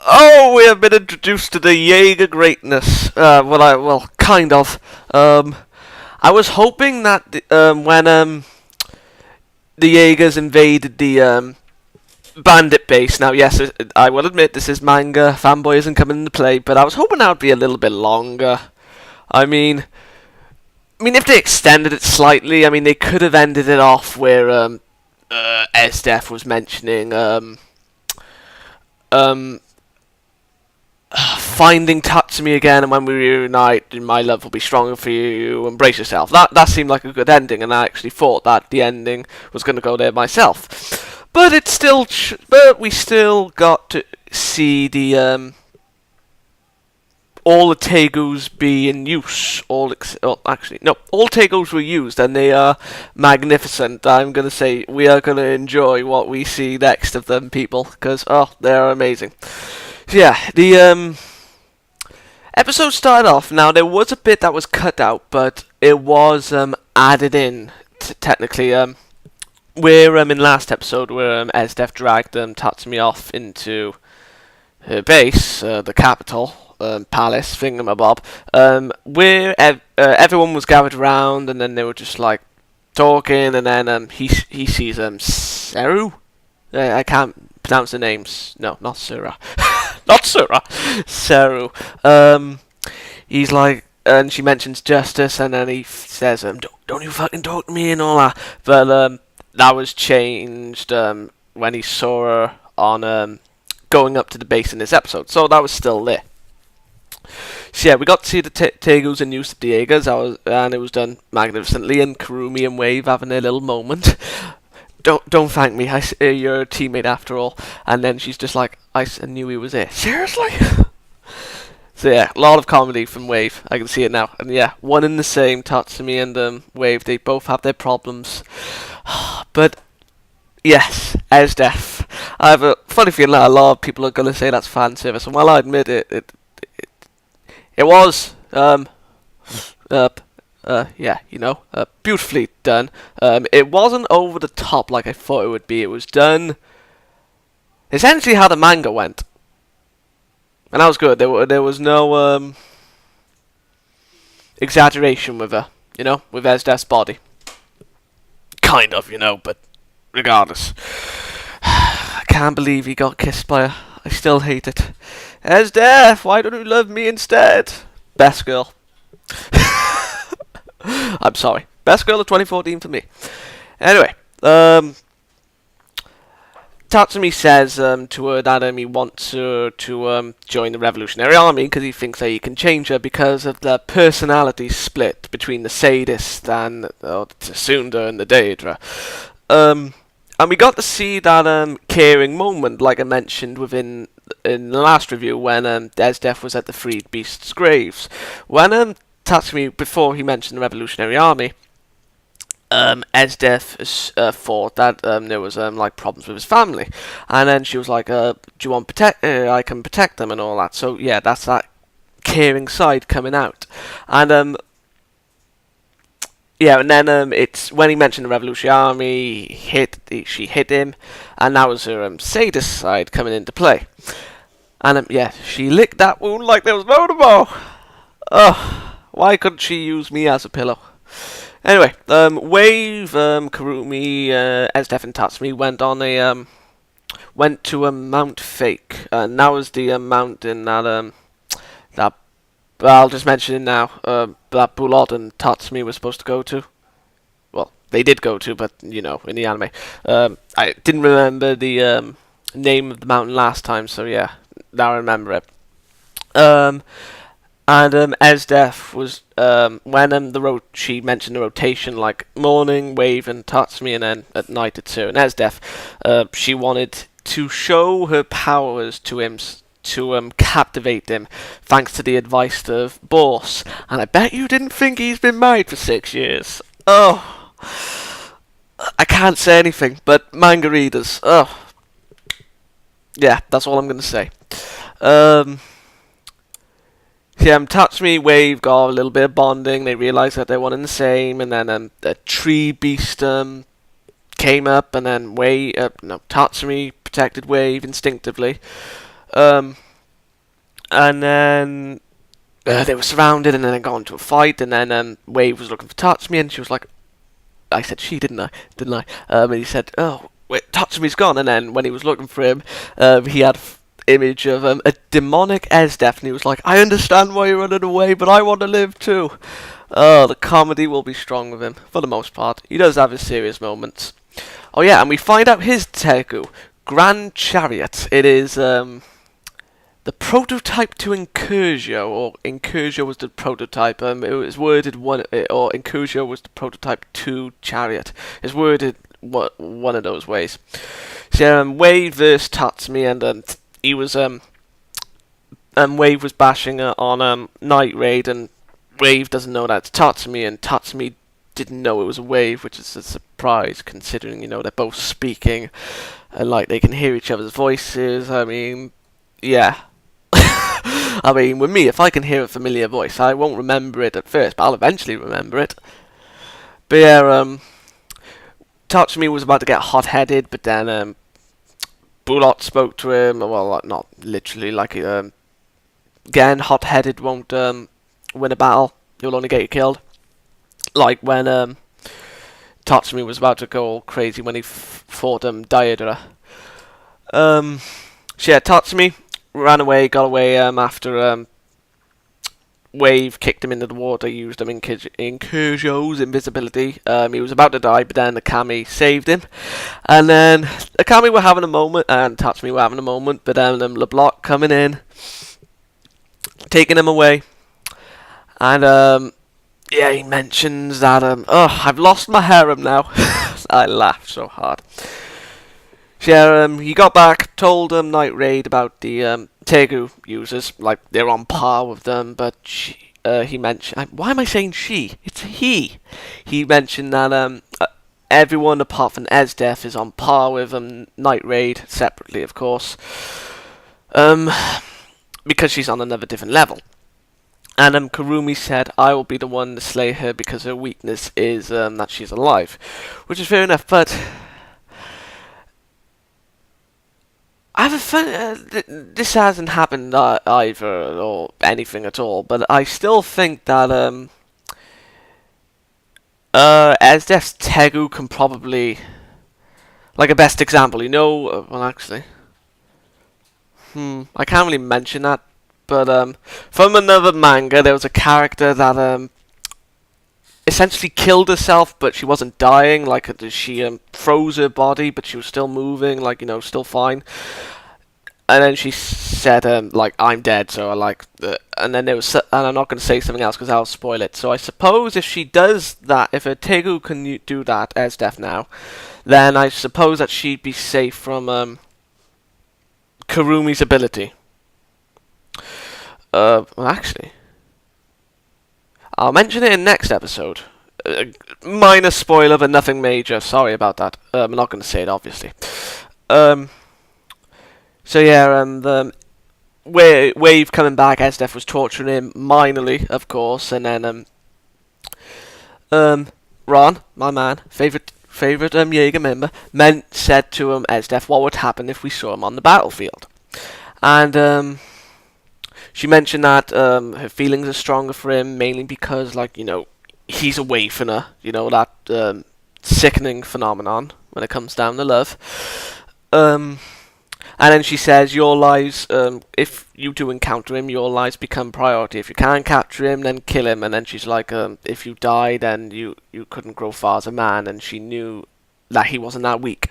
Oh, we have been introduced to the Jaeger greatness. Well, kind of. I was hoping that when the Jaegers invaded the bandit base. Now, yes, I will admit this is manga. Fanboy isn't coming into play, but I was hoping that would be a little bit longer. I mean, if they extended it slightly, they could have ended it off where Esdeath was mentioning um, finding Tatsumi again, and when we reunite, my love will be stronger for you. Embrace yourself. That seemed like a good ending, and I actually thought that the ending was going to go there myself. But it's still, but we still got to see the all the tegus be in use. All tegus were used, and they are magnificent. I'm gonna say we are gonna enjoy what we see next of them, people, because they are amazing. So yeah, the episode started off. Now there was a bit that was cut out, but it was added in technically. Where in last episode where Esdeath dragged Tatsumi off into her base, the capital. Palace thingamabob, where everyone was gathered around, and then they were just like talking, and then he sees Seru. I can't pronounce the names. No, not Sura, not Sura. Seru. He's like, and she mentions justice, and then he says, "Don't you fucking talk to me," and all that. But that was changed when he saw her on going up to the base in this episode, so that was still there. So yeah, we got to see the tegus in use of the Jaegers, and it was done magnificently, and Kurumi and Wave having their little moment. Don't thank me, you're a teammate after all. And then she's just like, I knew he was there. Seriously? So yeah, a lot of comedy from Wave, I can see it now. And yeah, one and the same, Tatsumi and Wave, they both have their problems. But yes, Esdeath. I have a funny feeling that a lot of people are going to say that's fan service, and while I admit it was, beautifully done. It wasn't over the top like I thought it would be. It was done essentially how the manga went, and that was good. There was no exaggeration with her, with Esdeath's body. Kind of, but regardless. I can't believe he got kissed by her. I still hate it. Esdeath, why don't you love me instead? Best girl. I'm sorry. Best girl of 2014 for me. Anyway, Tatsumi says to her that he wants her to join the Revolutionary Army because he thinks that he can change her because of the personality split between the sadist and the Tsundere and the Daedra. And we got to see that caring moment, like I mentioned in the last review, when Esdeath was at the Freed Beast's graves. When Tatsumi, before he mentioned the Revolutionary Army, Esdeath thought that there was like problems with his family, and then she was like, "Do you want I can protect them and all that." So yeah, that's that caring side coming out, and yeah, and then it's when he mentioned the Revolutionary Army, she hit him, and that was her sadist side coming into play. And yeah, she licked that wound like there was no tomorrow. Oh, why couldn't she use me as a pillow? Anyway, Wave, Kurumi, Esdeath, and Tatsumi went to Mount Fake, and that was the mountain that I'll just mention it now. That Bulot and Tatsumi were supposed to go to. Well, they did go to, but in the anime, I didn't remember the name of the mountain last time, so yeah, now I remember it. And Esdeath was when she mentioned the rotation, like morning, Wave, and Tatsumi, and then at night it's her and Esdeath. She wanted to show her powers to him, to captivate him, thanks to the advice of Boss. And I bet you didn't think he's been married for 6 years. Oh, I can't say anything, but manga readers, yeah, that's all I'm going to say. Tatsumi, Wave got a little bit of bonding. They realised that they're one and the same, and then the tree beast came up, and then Tatsumi protected Wave instinctively. And then they were surrounded, and then they got into a fight, and then Wave was looking for Tatsumi, and she was like, I said she, didn't I? And he said, oh, wait, Tatsumi's gone, and then when he was looking for him, he had image of a demonic Esdeath, and he was like, I understand why you're running away, but I want to live too. Oh, the comedy will be strong with him, for the most part. He does have his serious moments. Oh yeah, and we find out his Tegu, Grand Chariot. It is, the prototype to Incursio, or Incursio was the prototype. It was worded or Incursio was the prototype to Chariot. It's worded one of those ways. So Wave versus Tatsumi, and he was Wave was bashing on Night Raid, and Wave doesn't know that's Tatsumi, and Tatsumi didn't know it was a Wave, which is a surprise considering they're both speaking and like they can hear each other's voices. I mean, yeah. I mean, with me, if I can hear a familiar voice, I won't remember it at first, but I'll eventually remember it. But yeah, Tatsumi was about to get hot-headed, but then Bulot spoke to him. Well, not literally, like again, hot-headed won't win a battle. You'll only get you killed. Like when Tatsumi was about to go all crazy when he fought Daedra. So yeah, Tatsumi ran away, got away after Wave kicked him into the water, used him in Incursio's invisibility. He was about to die, but then Akame saved him. And then Akame were having a moment, and Tatsumi were having a moment, but then LeBlanc coming in, taking him away. And yeah, he mentions that, oh, I've lost my harem now. I laughed so hard. So yeah, he got back, told Night Raid about the Tegu users, like they're on par with them, but he mentioned, why am I saying she? It's he. He mentioned that everyone apart from Esdeath is on par with Night Raid, separately of course, because she's on another different level. And Kurumi said, I will be the one to slay her because her weakness is that she's alive, which is fair enough, but I have a fun. This hasn't happened either, or anything at all, but I still think that Esdeath's Tegu can probably, like a best example, well actually, I can't really mention that, but from another manga there was a character that essentially killed herself, but she wasn't dying. Like she froze her body, but she was still moving, like still fine. And then she said, like, I'm dead. So I like, and then there was, and I'm not going to say something else because I'll spoil it. So I suppose if she does that, if her Tegu can do that as Esdeath now, then I suppose that she'd be safe from Kurumi's ability. Well, actually, I'll mention it in next episode. Minor spoiler, but nothing major. Sorry about that. I'm not going to say it, obviously. So yeah, Wave coming back, Esdeath was torturing him minorly, of course, and then Ron, my man, favorite Jaeger member, said to Esdeath what would happen if we saw him on the battlefield, and she mentioned that her feelings are stronger for him, mainly because, like, he's away from her, that sickening phenomenon when it comes down to love. And then she says, your lives, if you do encounter him, your lives become priority. If you can't capture him, then kill him. And then she's like, if you die, then you couldn't grow far as a man. And she knew that he wasn't that weak.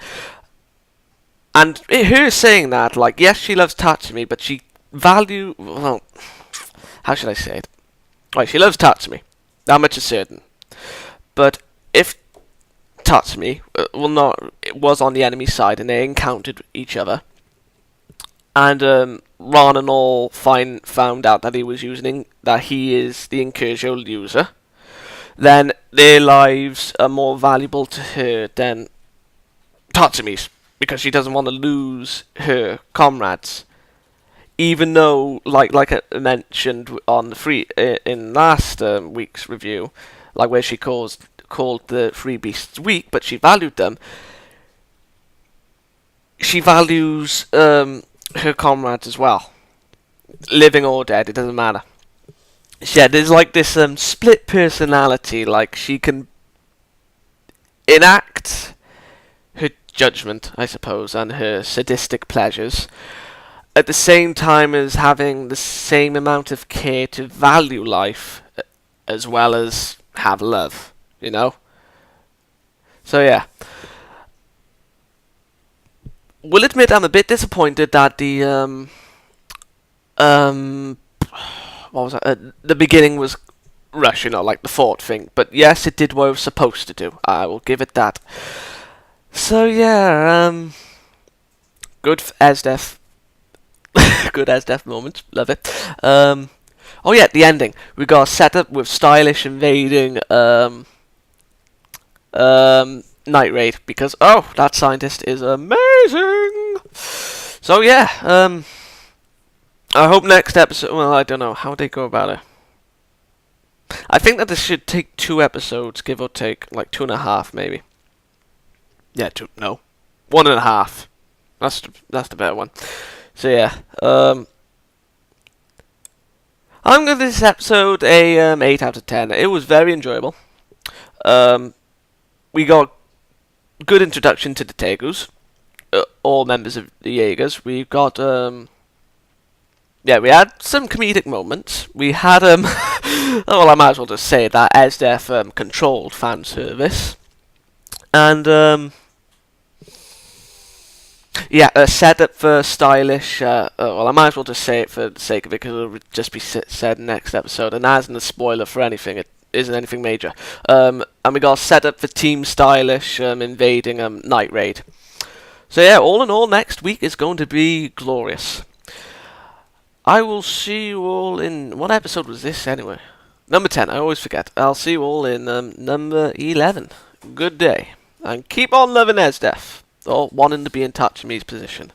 And her saying that, like, yes, she loves Tatsumi, but she well, how should I say it? Right, she loves Tatsumi. That much is certain. But if Tatsumi was on the enemy side and they encountered each other, and Ron and all found out that he is the Incursio user, then their lives are more valuable to her than Tatsumi's, because she doesn't want to lose her comrades. Even though, like I mentioned on the in last week's review, like where she called the Free Beasts weak, but she valued them. She values her comrades as well. living or dead, it doesn't matter. Yeah, there's like this split personality. Like she can enact her judgment, I suppose, and her sadistic pleasures, at the same time as having the same amount of care to value life, as well as have love. You know. So yeah. Will admit I'm a bit disappointed that what was that? The beginning was rush, like the fort thing. But yes, it did what it was supposed to do. I will give it that. So yeah, good Esdeath. Good Esdeath moment. Love it. Oh yeah, the ending. We got a setup with stylish invading Night Raid because that scientist is amazing. So yeah, I hope next episode. Well, I don't know how they go about it. I think that this should take 2 episodes, give or take, like 2.5 maybe. Yeah, 1.5. That's the better one. So yeah, I'm giving this episode a 8 out of 10. It was very enjoyable. We got good introduction to the Tegus, all members of the Jeagers. We got we had some comedic moments. We had well, I might as well just say that Esdeath controlled fan service, and a setup for stylish. Well, I might as well just say it for the sake of it because it'll just be said next episode, and that isn't a spoiler for anything. It isn't anything major. And we got a setup for Team Stylish invading Night Raid. So yeah, all in all, next week is going to be glorious. I will see you all in... What episode was this, anyway? Number 10, I always forget. I'll see you all in number 11. Good day. And keep on loving Esdeath, or wanting to be in Tatsumi's position.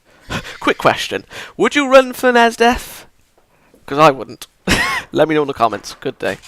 Quick question. Would you run for an Esdeath? Because I wouldn't. Let me know in the comments. Good day.